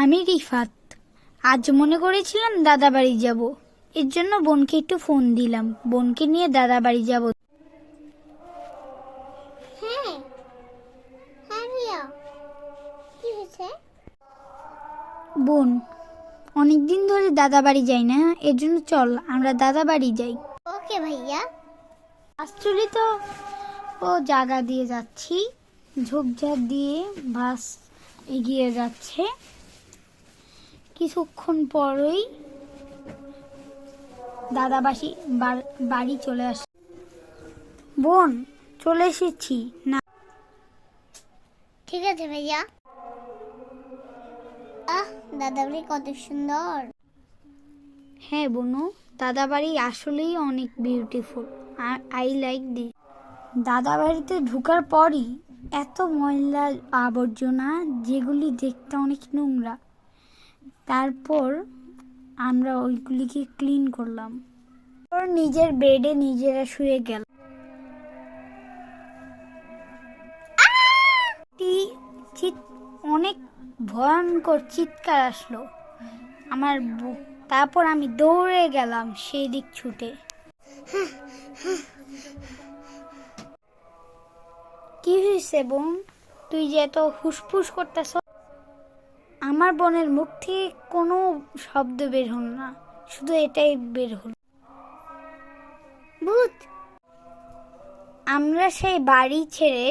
আমি রিফাত। আজ মনে করেছিলাম দাদা বাড়ি যাব, এর জন্য বোনকে একটু ফোন দিলাম। বোনকে নিয়ে দাদা বাড়ি যাব। হ্যাঁ হ্যাঁ রিয়া, কি হয়েছে? বোন, অনেকদিন ধরে দাদা বাড়ি যাই না, এর জন্য চল আমরা দাদা বাড়ি যাই। ওকে ভাইয়া। আসলে তো ও জায়গা দিয়ে যাচ্ছি, ঝোপঝাড় দিয়ে বাস এগিয়ে যাচ্ছে। কিছুক্ষণ পরই দাদাবাসী বাড়ি চলে আসে। বোন, চলে এসেছি না? ঠিক আছে ভাইয়া। দাদা বাড়ি কত সুন্দর। হ্যাঁ বোনু, দাদা বাড়ি আসলেই অনেক বিউটিফুল। I like this. দাদা বাড়িতে ঢোকার পরই এত ময়লা আবর্জনা, যেগুলি দেখতে অনেক নোংরা। তারপর আমরা ওইগুলিকে ক্লিন করলাম। নিজের বেডে নিজেরা শুয়ে গেল। অনেক ভয়ঙ্কর চিৎকার আসলো আমার। তারপর আমি দৌড়ে গেলাম সেই দিক ছুটে। কি হয়েছে বোন, তুই যে এত ফুসফুস করতেছ? আমার বোনের মুখ থেকে কোনো শব্দ বের হল না, শুধু এটাই বের হল, ভূত। আমরা সেই বাড়ি ছেড়ে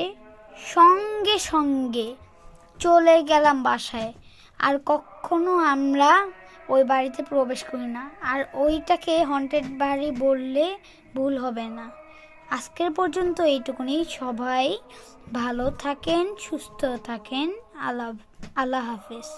সঙ্গে সঙ্গে চলে গেলাম বাসায়। আর কখনো আমরা ওই বাড়িতে প্রবেশ করি না। আর ওইটাকে হন্টেড বাড়ি বললে ভুল হবে না। আজকের পর্যন্ত এইটুকুনি। সবাই ভালো থাকেন, সুস্থ থাকেন। আল্লাহ হাফেজ।